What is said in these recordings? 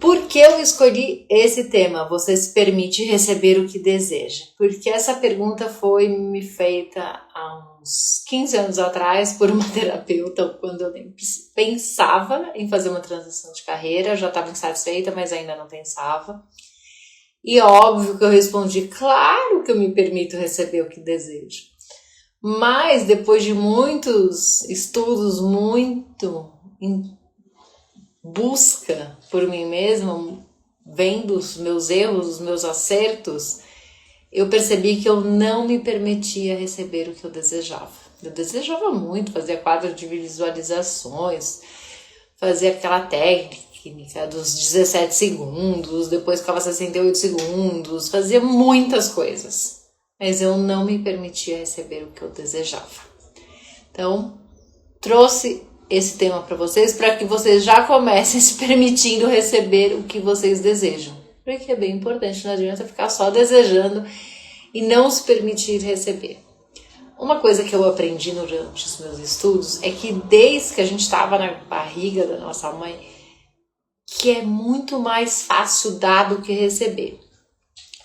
Por que eu escolhi esse tema? Você se permite receber o que deseja? Porque essa pergunta foi me feita há uns 15 anos atrás por uma terapeuta, quando eu nem pensava em fazer uma transição de carreira, eu já estava insatisfeita, mas ainda não pensava. E óbvio que eu respondi, claro que eu me permito receber o que desejo. Mas depois de muitos estudos, muito em busca por mim mesma, vendo os meus erros, os meus acertos, eu percebi que eu não me permitia receber o que eu desejava. Eu desejava muito, fazia quadro de visualizações, fazia aquela técnica dos 17 segundos, depois ficava 68 segundos, fazia muitas coisas, mas eu não me permitia receber o que eu desejava. Então, trouxe esse tema para vocês, para que vocês já comecem se permitindo receber o que vocês desejam. Porque é bem importante, não adianta ficar só desejando e não se permitir receber. Uma coisa que eu aprendi durante os meus estudos é que desde que a gente estava na barriga da nossa mãe, que é muito mais fácil dar do que receber.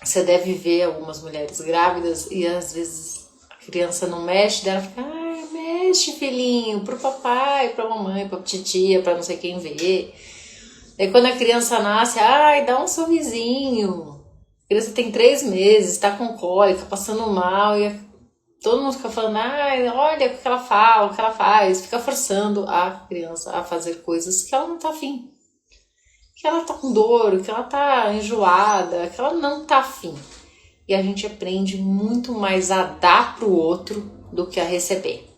Você deve ver algumas mulheres grávidas e às vezes a criança não mexe, dela fica, mexe filhinho, pro papai, pra mamãe, pra titia, pra não sei quem ver. Aí quando a criança nasce, dá um sorrisinho. A criança tem 3 meses, tá com cólica, passando mal, e todo mundo fica falando, olha o que ela fala, o que ela faz, fica forçando a criança a fazer coisas que ela não tá afim. Que ela tá com dor, que ela tá enjoada, que ela não tá afim. E a gente aprende muito mais a dar pro outro do que a receber.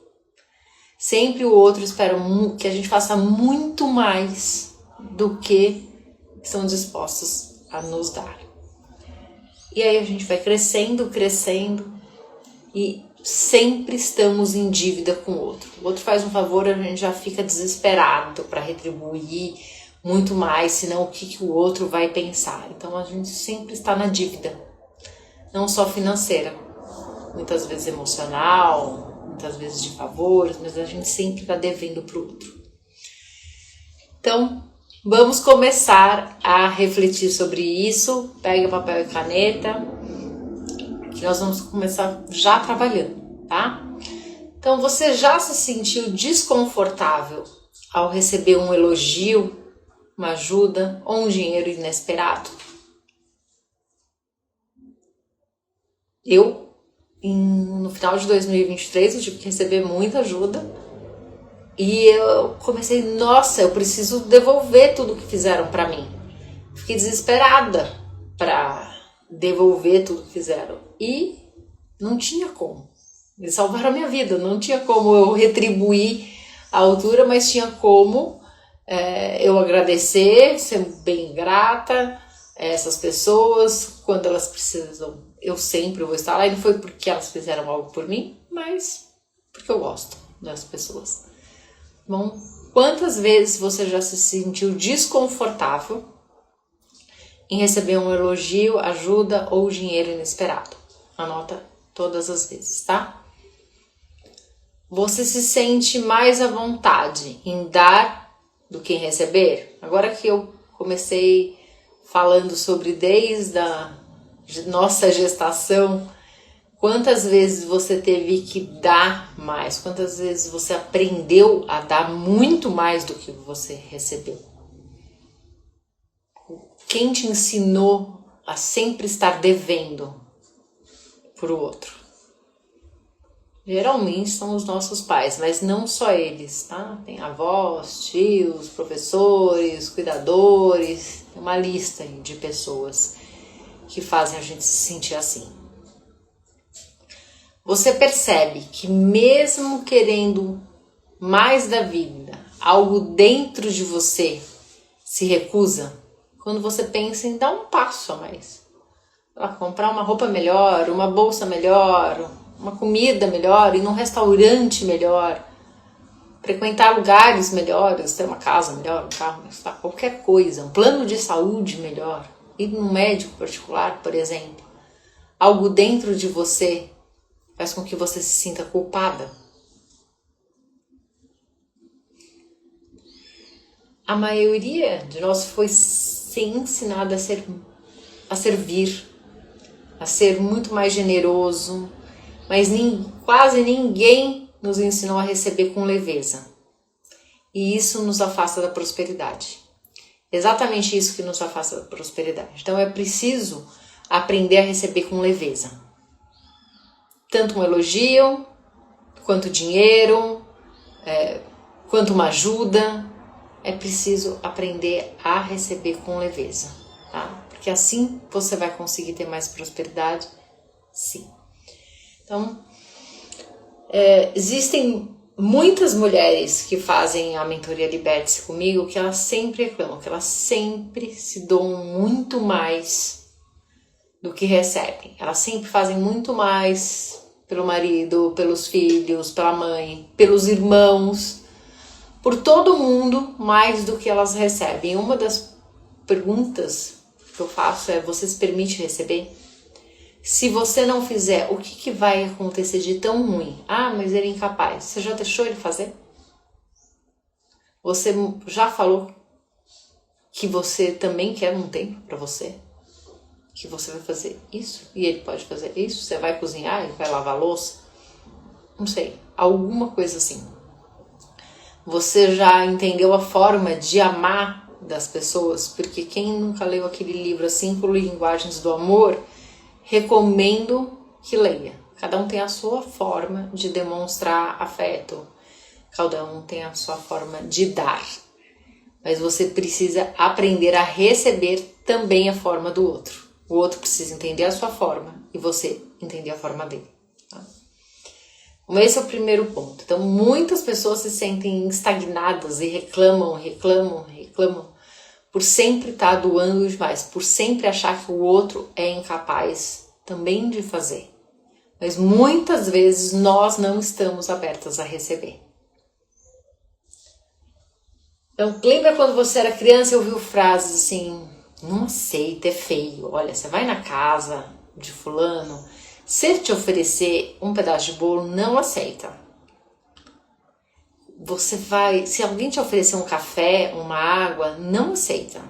Sempre o outro espera que a gente faça muito mais do que estão dispostos a nos dar. E aí a gente vai crescendo e sempre estamos em dívida com o outro. O outro faz um favor, a gente já fica desesperado para retribuir muito mais, senão o que o outro vai pensar. Então a gente sempre está na dívida, não só financeira, muitas vezes emocional, muitas vezes de favores, mas a gente sempre está devendo para o outro. Então, vamos começar a refletir sobre isso. Pega papel e caneta, que nós vamos começar já trabalhando, tá? Então, você já se sentiu desconfortável ao receber um elogio, uma ajuda ou um dinheiro inesperado? No final de 2023, eu tive que receber muita ajuda e eu comecei, eu preciso devolver tudo que fizeram para mim. Fiquei desesperada para devolver tudo que fizeram e não tinha como. Eles salvaram a minha vida, não tinha como eu retribuir a altura, mas tinha como eu agradecer, ser bem grata a essas pessoas quando elas precisam. Eu sempre vou estar lá, e não foi porque elas fizeram algo por mim, mas porque eu gosto das pessoas. Bom, quantas vezes você já se sentiu desconfortável em receber um elogio, ajuda ou dinheiro inesperado? Anota todas as vezes, tá? Você se sente mais à vontade em dar do que em receber? Agora que eu comecei falando sobre desde a nossa gestação, quantas vezes você teve que dar mais? Quantas vezes você aprendeu a dar muito mais do que você recebeu? Quem te ensinou a sempre estar devendo para o outro? Geralmente são os nossos pais, mas não só eles, tá? Tem avós, tios, professores, cuidadores, tem uma lista de pessoas que fazem a gente se sentir assim. Você percebe que mesmo querendo mais da vida, algo dentro de você se recusa quando você pensa em dar um passo a mais. Comprar uma roupa melhor, uma bolsa melhor, uma comida melhor, ir num restaurante melhor, frequentar lugares melhores, ter uma casa melhor, um carro, qualquer coisa, um plano de saúde melhor, ir num médico particular, por exemplo. Algo dentro de você faz com que você se sinta culpada. A maioria de nós foi ser ensinado a servir, a ser muito mais generoso, mas quase ninguém nos ensinou a receber com leveza. E isso nos afasta da prosperidade. Exatamente isso que nos afasta da prosperidade. Então é preciso aprender a receber com leveza. Tanto um elogio, quanto dinheiro, quanto uma ajuda. É preciso aprender a receber com leveza, tá? Porque assim você vai conseguir ter mais prosperidade, sim. Então, existem muitas mulheres que fazem a mentoria Liberte-se comigo que elas sempre reclamam, que elas sempre se doam muito mais do que recebem. Elas sempre fazem muito mais pelo marido, pelos filhos, pela mãe, pelos irmãos, por todo mundo, mais do que elas recebem. Uma das perguntas que eu faço é: você se permite receber? Se você não fizer, o que vai acontecer de tão ruim? Ah, mas ele é incapaz. Você já deixou ele fazer? Você já falou que você também quer um tempo para você? Que você vai fazer isso e ele pode fazer isso? Você vai cozinhar, ele vai lavar a louça? Não sei, alguma coisa assim. Você já entendeu a forma de amar das pessoas? Porque quem nunca leu aquele livro, As 5 Linguagens do Amor, recomendo que leia. Cada um tem a sua forma de demonstrar afeto. Cada um tem a sua forma de dar. Mas você precisa aprender a receber também a forma do outro. O outro precisa entender a sua forma e você entender a forma dele. Tá? Então, esse é o primeiro ponto. Então, muitas pessoas se sentem estagnadas e reclamam por sempre estar doando demais, por sempre achar que o outro é incapaz também de fazer. Mas muitas vezes nós não estamos abertas a receber. Então, lembra quando você era criança e ouviu frases assim: não aceita, é feio. Olha, você vai na casa de fulano, se ele te oferecer um pedaço de bolo, não aceita. Você vai, se alguém te oferecer um café, uma água, não aceita.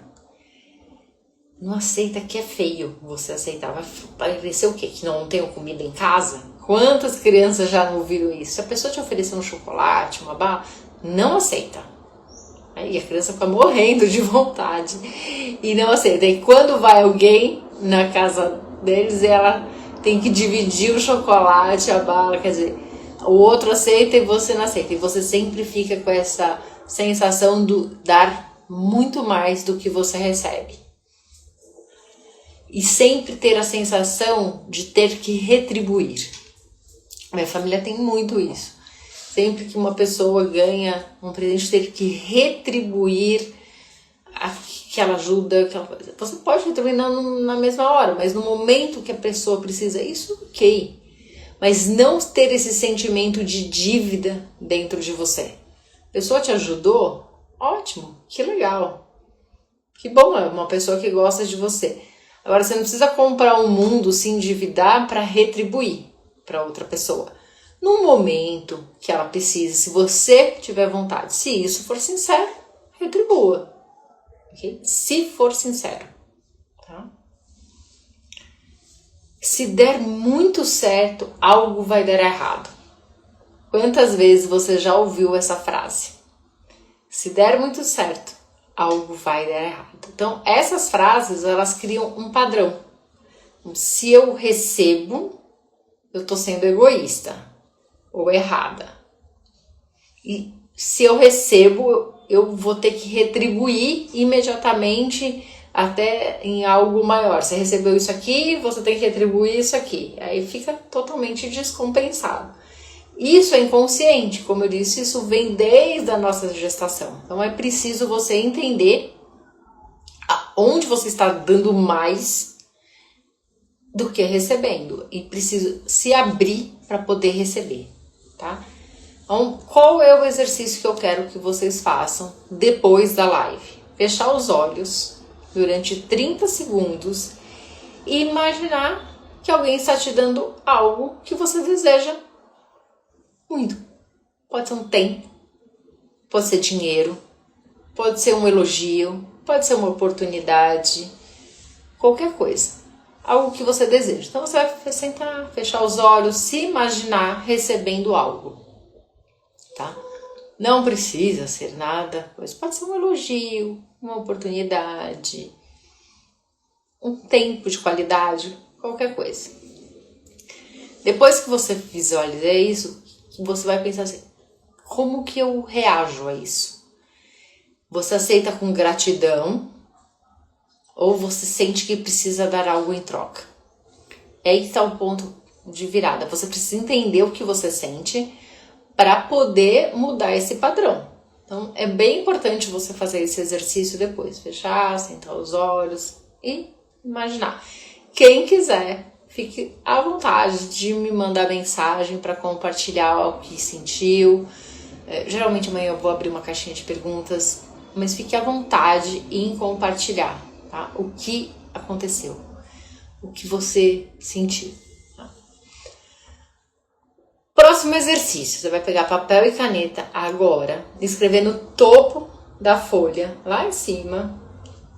Não aceita que é feio você aceitar. Vai parecer o quê? Que não tenho comida em casa? Quantas crianças já não ouviram isso? Se a pessoa te oferecer um chocolate, uma bala, não aceita. Aí a criança fica morrendo de vontade e não aceita. E quando vai alguém na casa deles, ela tem que dividir o chocolate, a bala, quer dizer, o outro aceita e você não aceita. E você sempre fica com essa sensação de dar muito mais do que você recebe. E sempre ter a sensação de ter que retribuir. Minha família tem muito isso. Sempre que uma pessoa ganha um presente, ter que retribuir aquela ajuda. Você pode retribuir na mesma hora, mas no momento que a pessoa precisa, isso ok. Mas não ter esse sentimento de dívida dentro de você. A pessoa te ajudou? Ótimo, que legal. Que bom, é uma pessoa que gosta de você. Agora, você não precisa comprar um mundo, se endividar para retribuir para outra pessoa. No momento que ela precisa, se você tiver vontade, se isso for sincero, retribua. Okay? Se for sincero. Tá? Se der muito certo, algo vai dar errado. Quantas vezes você já ouviu essa frase? Se der muito certo, algo vai dar errado. Então, essas frases, elas criam um padrão. Se eu recebo, eu estou sendo egoísta ou errada. E se eu recebo, eu vou ter que retribuir imediatamente até em algo maior. Você recebeu isso aqui, você tem que retribuir isso aqui. Aí fica totalmente descompensado. Isso é inconsciente, como eu disse, isso vem desde a nossa gestação. Então é preciso você entender onde você está dando mais do que recebendo. E preciso se abrir para poder receber, tá? Então, qual é o exercício que eu quero que vocês façam depois da live? Fechar os olhos durante 30 segundos e imaginar que alguém está te dando algo que você deseja muito. Pode ser um tempo, pode ser dinheiro, pode ser um elogio, pode ser uma oportunidade, qualquer coisa. Algo que você deseja. Então você vai sentar, fechar os olhos, se imaginar recebendo algo, tá? Não precisa ser nada, mas pode ser um elogio, uma oportunidade, um tempo de qualidade, qualquer coisa. Depois que você visualizar isso, você vai pensar assim, como que eu reajo a isso? Você aceita com gratidão ou você sente que precisa dar algo em troca? É aí que está o ponto de virada. Você precisa entender o que você sente para poder mudar esse padrão. Então, é bem importante você fazer esse exercício depois. Fechar, sentar os olhos e imaginar. Quem quiser, fique à vontade de me mandar mensagem para compartilhar o que sentiu. Geralmente amanhã eu vou abrir uma caixinha de perguntas, mas fique à vontade em compartilhar, tá? O que aconteceu, o que você sentiu. Tá? Próximo exercício, você vai pegar papel e caneta agora, escrever no topo da folha, lá em cima,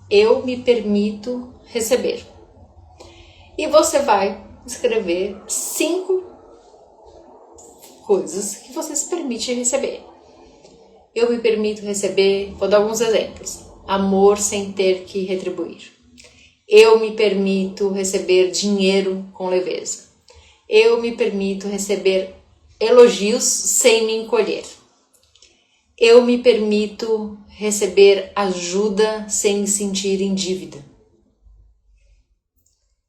eu me permito receber. E você vai escrever 5 coisas que você se permite receber. Eu me permito receber, vou dar alguns exemplos. Amor sem ter que retribuir. Eu me permito receber dinheiro com leveza. Eu me permito receber elogios sem me encolher. Eu me permito receber ajuda sem me sentir em dívida.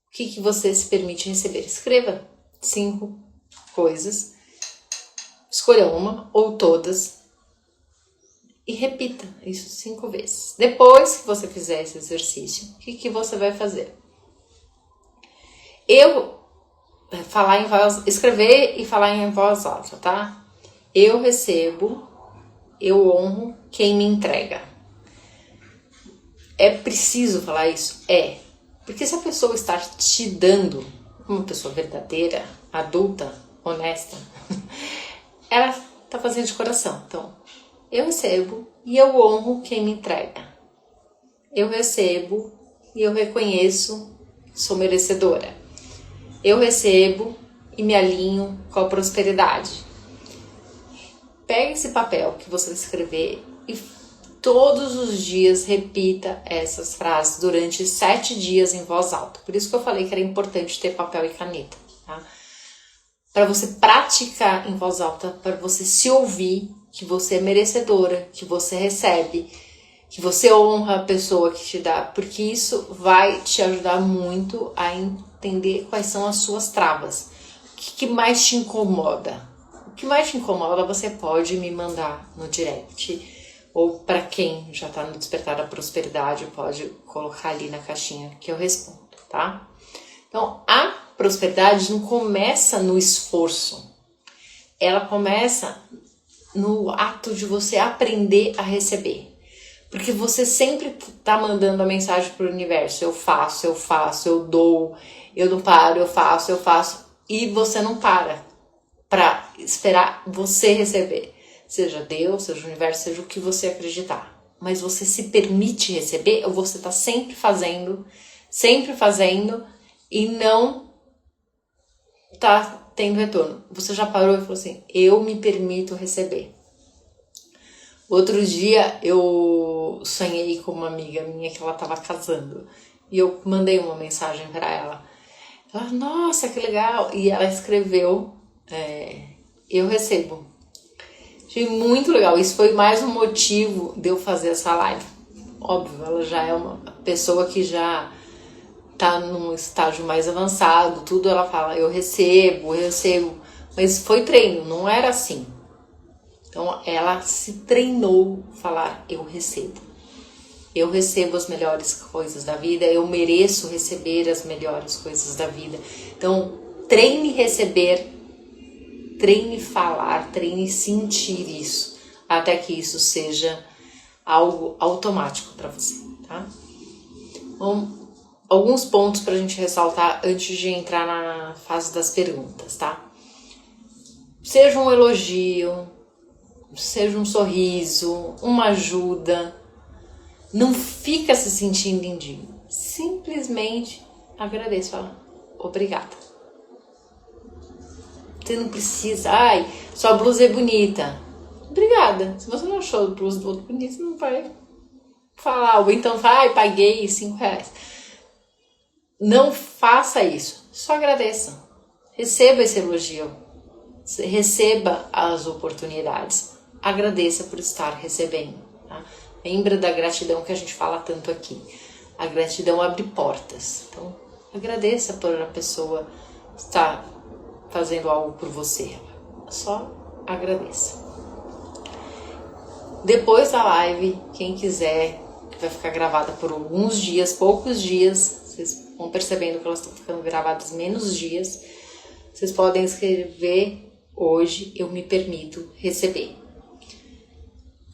O que você se permite receber? Escreva 5 coisas. Escolha uma ou todas e repita isso 5 vezes. Depois que você fizer esse exercício, o que você vai fazer? Escrever e falar em voz alta, tá? Eu recebo, eu honro quem me entrega. É preciso falar isso? É. Porque se a pessoa está te dando, uma pessoa verdadeira, adulta, honesta, ela está fazendo de coração. Então, eu recebo e eu honro quem me entrega. Eu recebo e eu reconheço que sou merecedora. Eu recebo e me alinho com a prosperidade. Pega esse papel que você vai escrever e todos os dias repita essas frases durante 7 dias em voz alta. Por isso que eu falei que era importante ter papel e caneta, tá? Para você praticar em voz alta, para você se ouvir que você é merecedora, que você recebe, que você honra a pessoa que te dá, porque isso vai te ajudar muito a entender quais são as suas travas. O que mais te incomoda? O que mais te incomoda você pode me mandar no direct, ou para quem já está no Despertar da Prosperidade, pode colocar ali na caixinha que eu respondo, tá? Então, a prosperidade não começa no esforço, ela começa no ato de você aprender a receber. Porque você sempre tá mandando a mensagem pro universo, eu faço, eu dou, eu não paro, eu faço, e você não para esperar você receber. Seja Deus, seja o universo, seja o que você acreditar. Mas você se permite receber ou você tá sempre fazendo e não tá tendo retorno. Você já parou e falou assim, eu me permito receber. Outro dia eu sonhei com uma amiga minha que ela estava casando e eu mandei uma mensagem para ela. Ela, nossa, que legal! E ela escreveu, eu recebo. Achei muito legal. Isso foi mais um motivo de eu fazer essa live. Óbvio, ela já é uma pessoa que já tá num estágio mais avançado, tudo ela fala, eu recebo. Mas foi treino, não era assim. Então, ela se treinou a falar, eu recebo. Eu recebo as melhores coisas da vida, eu mereço receber as melhores coisas da vida. Então, treine receber, treine falar, treine sentir isso, até que isso seja algo automático para você, tá? Bom, alguns pontos para a gente ressaltar antes de entrar na fase das perguntas, tá? Seja um elogio, seja um sorriso, uma ajuda. Não fica se sentindo indigno. Simplesmente agradeço. Fala, obrigada. Você não precisa, sua blusa é bonita. Obrigada. Se você não achou a blusa do outro bonita, você não vai falar. Ou então, paguei R$5. Não faça isso. Só agradeça. Receba esse elogio. Receba as oportunidades. Agradeça por estar recebendo. Tá? Lembra da gratidão que a gente fala tanto aqui. A gratidão abre portas. Então, agradeça por a pessoa estar fazendo algo por você. Só agradeça. Depois da live, quem quiser, que vai ficar gravada por alguns dias, poucos dias, vocês vão percebendo que elas estão ficando gravadas menos dias, vocês podem escrever: hoje eu me permito receber.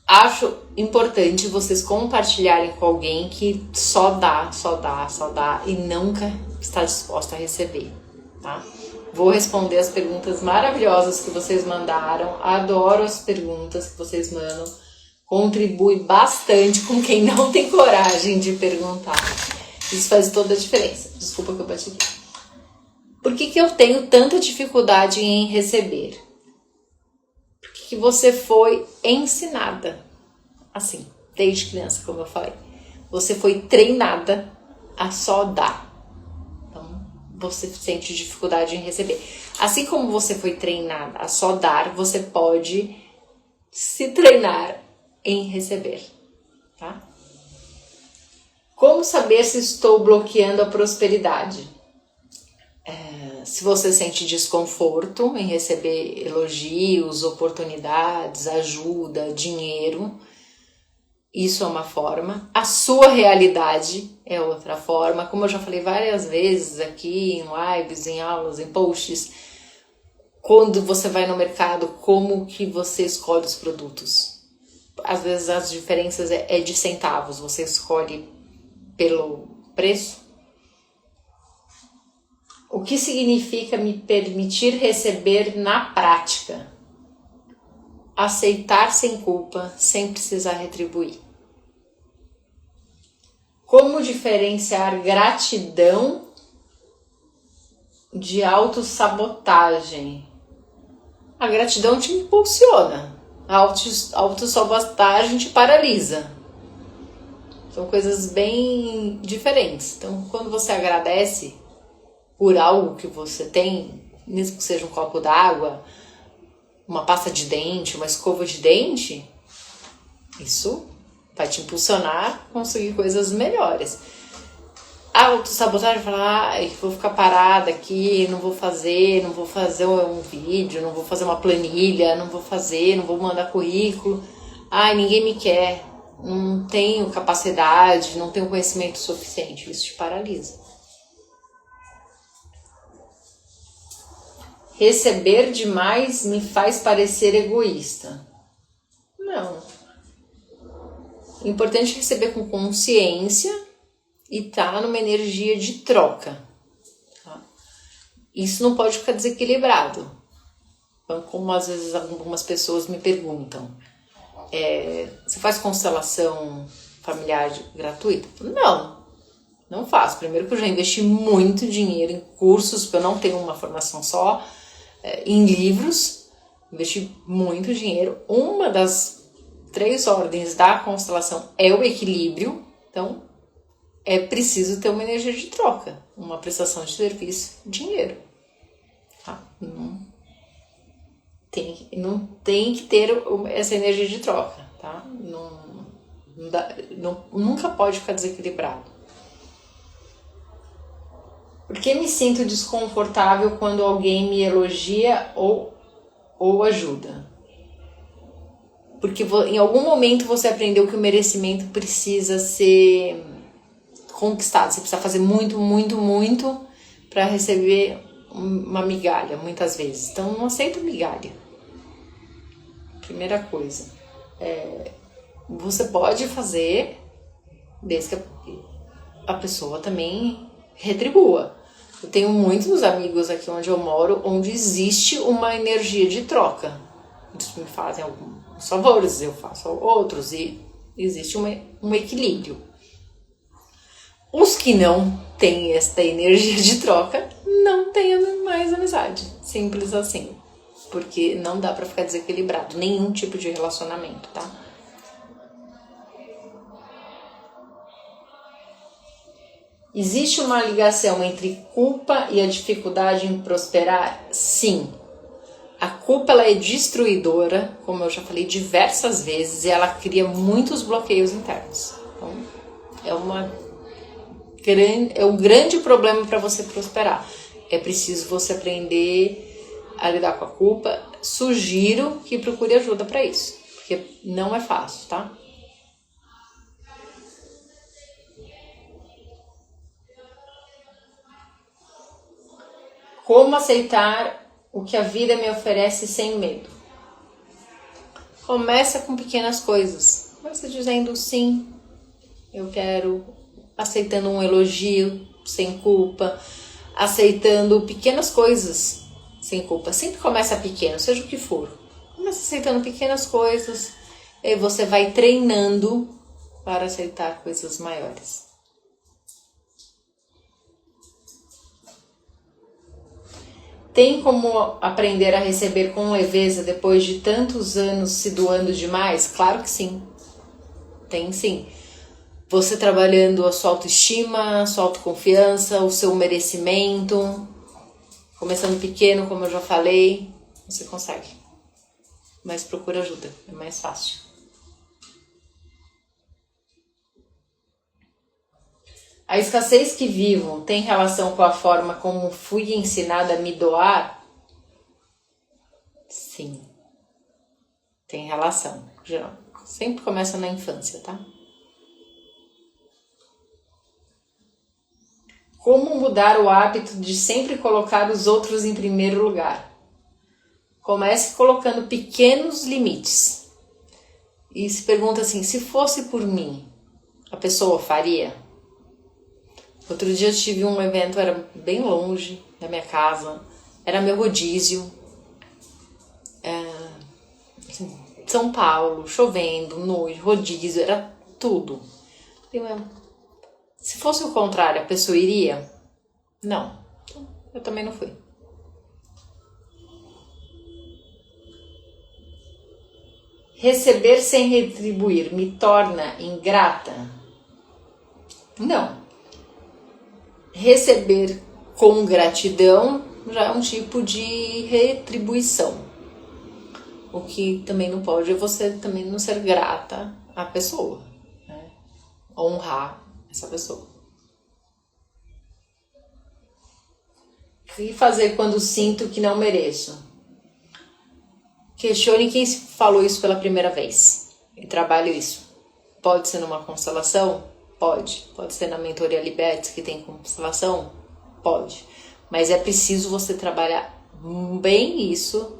Acho importante vocês compartilharem com alguém que só dá e nunca está disposta a receber, tá? Vou responder as perguntas maravilhosas que vocês mandaram. Adoro as perguntas que vocês mandam. Contribui bastante com quem não tem coragem de perguntar. Isso faz toda a diferença. Desculpa que eu bati aqui. Por que eu tenho tanta dificuldade em receber? Porque você foi ensinada assim, desde criança, como eu falei. Você foi treinada a só dar. Então, você sente dificuldade em receber. Assim como você foi treinada a só dar, você pode se treinar em receber, tá? Como saber se estou bloqueando a prosperidade? Se você sente desconforto em receber elogios, oportunidades, ajuda, dinheiro, isso é uma forma. A sua realidade é outra forma. Como eu já falei várias vezes aqui em lives, em aulas, em posts, quando você vai no mercado, como que você escolhe os produtos? Às vezes as diferenças é de centavos. Você escolhe pelo preço. O que significa me permitir receber na prática? Aceitar sem culpa, sem precisar retribuir. Como diferenciar gratidão de autossabotagem? A gratidão te impulsiona. A autossabotagem te paralisa. São coisas bem diferentes. Então, quando você agradece por algo que você tem, mesmo que seja um copo d'água, uma pasta de dente, uma escova de dente, isso vai te impulsionar a conseguir coisas melhores. A autossabotagem fala, vou ficar parada aqui, não vou fazer um vídeo, não vou fazer uma planilha, não vou mandar currículo, ninguém me quer, não tenho capacidade, não tenho conhecimento suficiente, isso te paralisa. Receber demais me faz parecer egoísta. Não. É importante receber com consciência e estar numa energia de troca. Tá? Isso não pode ficar desequilibrado. Então, como às vezes algumas pessoas me perguntam, você faz constelação familiar gratuita? Não faço. Primeiro que eu já investi muito dinheiro em cursos, porque eu não tenho uma formação só, em livros, investi muito dinheiro. Uma das 3 ordens da constelação é o equilíbrio, então é preciso ter uma energia de troca, uma prestação de serviço, dinheiro. Tá? Não tem que ter essa energia de troca, tá? Nunca pode ficar desequilibrado. Por que me sinto desconfortável quando alguém me elogia ou ajuda? Porque em algum momento você aprendeu que o merecimento precisa ser conquistado. Você precisa fazer muito, muito, muito para receber uma migalha, muitas vezes. Então, não aceita migalha. Primeira coisa. Você pode fazer, desde que a pessoa também retribua. Eu tenho muitos amigos aqui onde eu moro, onde existe uma energia de troca. Eles me fazem alguns favores, eu faço outros, e existe um equilíbrio. Os que não têm esta energia de troca não têm mais amizade, simples assim, porque não dá pra ficar desequilibrado, nenhum tipo de relacionamento, tá? Existe uma ligação entre culpa e a dificuldade em prosperar? Sim. A culpa ela é destruidora, como eu já falei diversas vezes, e ela cria muitos bloqueios internos. Então, é um grande problema para você prosperar. É preciso você aprender a lidar com a culpa. Sugiro que procure ajuda para isso, porque não é fácil, tá? Como aceitar o que a vida me oferece sem medo? Começa com pequenas coisas. Começa dizendo sim, eu quero, aceitando um elogio sem culpa, aceitando pequenas coisas sem culpa. Sempre começa pequeno, seja o que for. Começa aceitando pequenas coisas, e aí você vai treinando para aceitar coisas maiores. Tem como aprender a receber com leveza depois de tantos anos se doando demais? Claro que sim. Tem sim. Você trabalhando a sua autoestima, a sua autoconfiança, o seu merecimento. Começando pequeno, como eu já falei, você consegue. Mas procura ajuda, é mais fácil. A escassez que vivo tem relação com a forma como fui ensinada a me doar? Sim, tem relação. Sempre começa na infância, tá? Como mudar o hábito de sempre colocar os outros em primeiro lugar? Comece colocando pequenos limites. E se pergunta assim, se fosse por mim, a pessoa faria? Outro dia eu tive um evento, era bem longe da minha casa, era meu rodízio, São Paulo, chovendo, noite, rodízio, era tudo. Se fosse o contrário, a pessoa iria? Não, eu também não fui. Receber sem retribuir me torna ingrata? Não. Receber com gratidão já é um tipo de retribuição. O que também não pode é você também não ser grata à pessoa, né? Honrar essa pessoa. O que fazer quando sinto que não mereço? Questione quem falou isso pela primeira vez e trabalhe isso. Pode ser numa constelação? Pode. Pode ser na mentoria Libertes que tem constelação? Pode. Mas é preciso você trabalhar bem isso.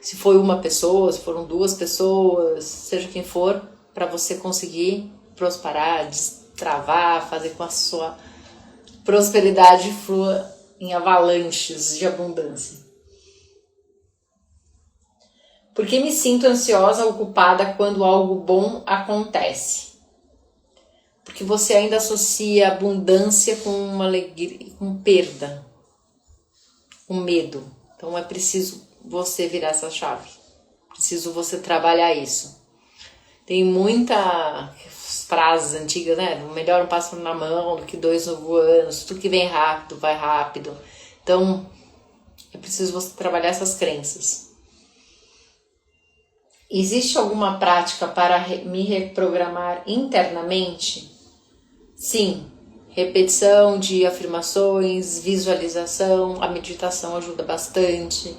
Se foi uma pessoa, se foram duas pessoas, seja quem for, para você conseguir prosperar, destravar, fazer com a sua prosperidade flua em avalanches de abundância. Por que me sinto ansiosa, ocupada quando algo bom acontece? Porque você ainda associa abundância com uma alegria, com perda, com medo. Então é preciso você virar essa chave. Preciso você trabalhar isso. Tem muita frases antigas, né? Melhor um pássaro na mão do que dois voando. Tudo que vem rápido, vai rápido. Então é preciso você trabalhar essas crenças. Existe alguma prática para me reprogramar internamente? Sim, repetição de afirmações, visualização, a meditação ajuda bastante.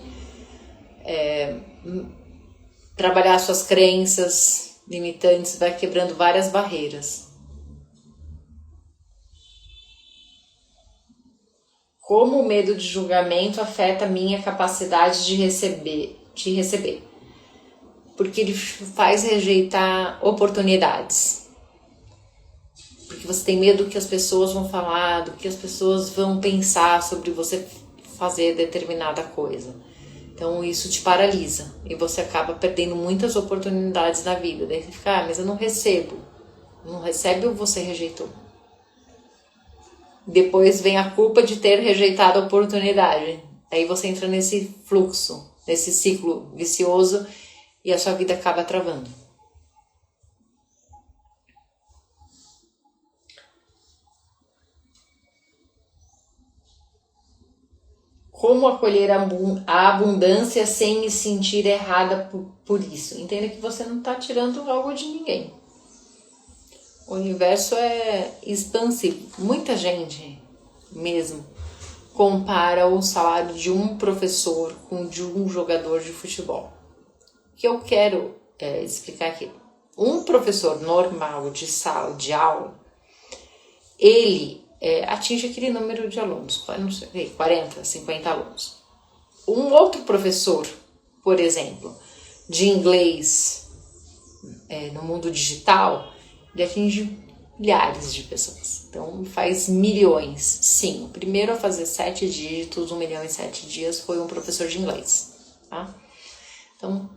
Trabalhar suas crenças limitantes vai quebrando várias barreiras. Como o medo de julgamento afeta a minha capacidade de receber? Porque ele faz rejeitar oportunidades. Porque você tem medo do que as pessoas vão falar, do que as pessoas vão pensar sobre você fazer determinada coisa. Então isso te paralisa e você acaba perdendo muitas oportunidades na vida. Daí você fica, mas eu não recebo. Não recebe ou você rejeitou? Depois vem a culpa de ter rejeitado a oportunidade. Aí você entra nesse fluxo, nesse ciclo vicioso e a sua vida acaba travando. Como acolher a abundância sem me sentir errada por isso? Entenda que você não está tirando algo de ninguém. O universo é expansivo. Muita gente mesmo compara o salário de um professor com o de um jogador de futebol. O que eu quero explicar aqui. Um professor normal de sala de aula, ele atinge aquele número de alunos, não sei, 40, 50 alunos. Um outro professor, por exemplo, de inglês no mundo digital, ele atinge milhares de pessoas. Então faz milhões. Sim, o primeiro a fazer 7 dígitos, 1 milhão em 7 dias, foi um professor de inglês. Tá? Então,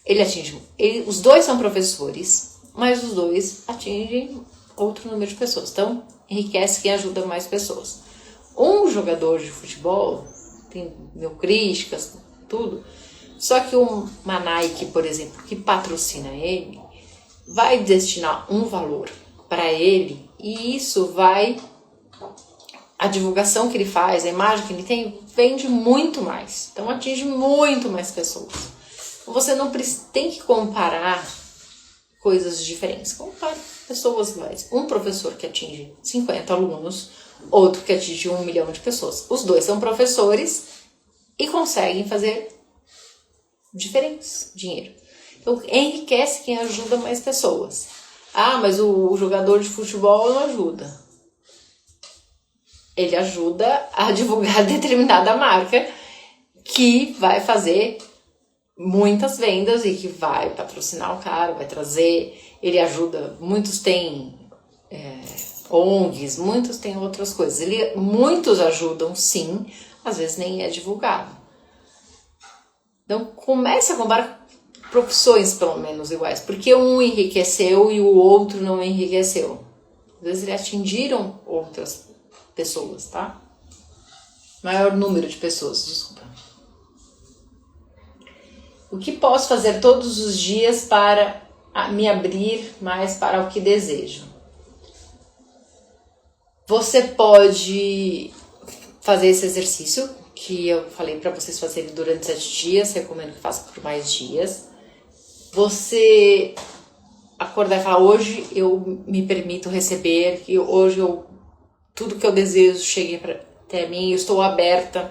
ele atinge. Os dois são professores, mas os dois atingem outro número de pessoas. Então, enriquece quem ajuda mais pessoas. Um jogador de futebol, tem mil críticas, tudo. Só que uma Nike, por exemplo, que patrocina ele, vai destinar um valor para ele e isso vai... A divulgação que ele faz, a imagem que ele tem, vende muito mais. Então atinge muito mais pessoas. Você não tem que comparar coisas diferentes. Compare pessoas iguais. Um professor que atinge 50 alunos, outro que atinge 1 milhão de pessoas. Os dois são professores e conseguem fazer diferentes dinheiro. Então, enriquece quem ajuda mais pessoas. Ah, mas o jogador de futebol não ajuda. Ele ajuda a divulgar determinada marca que vai fazer muitas vendas e que vai patrocinar o cara, vai trazer. Ele ajuda, muitos têm ONGs, muitos têm outras coisas. Muitos ajudam sim, às vezes nem é divulgado. Então, comece a comparar profissões pelo menos iguais, porque um enriqueceu e o outro não enriqueceu. Às vezes eles atingiram outras pessoas, tá? Maior número de pessoas, desculpa. O que posso fazer todos os dias para me abrir mais para o que desejo? Você pode fazer esse exercício que eu falei para vocês fazerem durante 7 dias, recomendo que faça por mais dias. Você acordar e falar, hoje eu me permito receber, que hoje tudo que eu desejo chegue até mim, eu estou aberta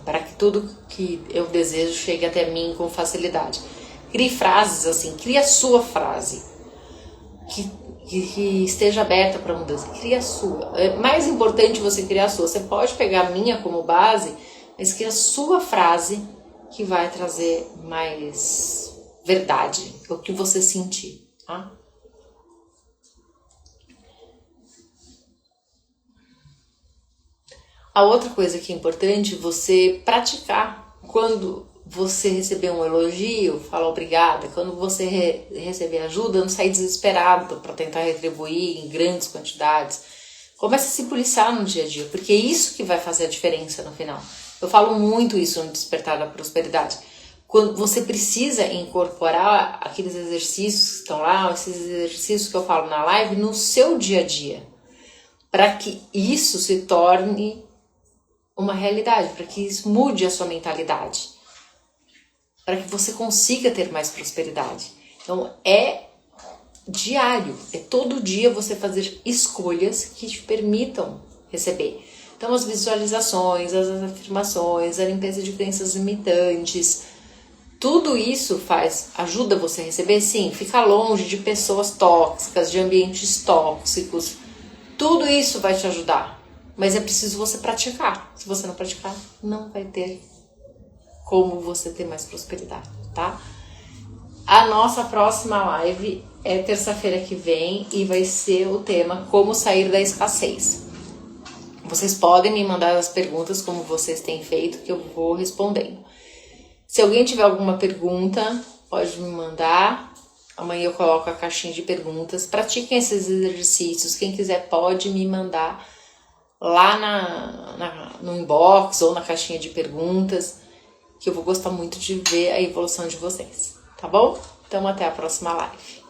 para que tudo que eu desejo chegue até mim com facilidade. Crie frases assim, crie a sua frase, que esteja aberta para mudança, crie a sua. É mais importante você criar a sua. Você pode pegar a minha como base, mas crie a sua frase que vai trazer mais verdade, o que você sentir, tá? A outra coisa que é importante, você praticar. Quando você receber um elogio, fala obrigada. Quando você receber ajuda, não sair desesperado para tentar retribuir em grandes quantidades. Comece a se policiar no dia a dia, porque é isso que vai fazer a diferença no final. Eu falo muito isso no Despertar da Prosperidade. Quando você precisa incorporar aqueles exercícios que estão lá, esses exercícios que eu falo na live, no seu dia a dia, para que isso se torne uma realidade, para que isso mude a sua mentalidade, para que você consiga ter mais prosperidade. Então é diário, é todo dia você fazer escolhas que te permitam receber. Então as visualizações, as afirmações, a limpeza de crenças limitantes, tudo isso ajuda você a receber, sim, ficar longe de pessoas tóxicas, de ambientes tóxicos, tudo isso vai te ajudar, mas é preciso você praticar. Se você não praticar, não vai ter como você ter mais prosperidade, tá? A nossa próxima live é terça-feira que vem e vai ser o tema Como Sair da Escassez. Vocês podem me mandar as perguntas como vocês têm feito, que eu vou respondendo. Se alguém tiver alguma pergunta, pode me mandar. Amanhã eu coloco a caixinha de perguntas. Pratiquem esses exercícios. Quem quiser pode me mandar lá no inbox ou na caixinha de perguntas, que eu vou gostar muito de ver a evolução de vocês, tá bom? Então até a próxima live.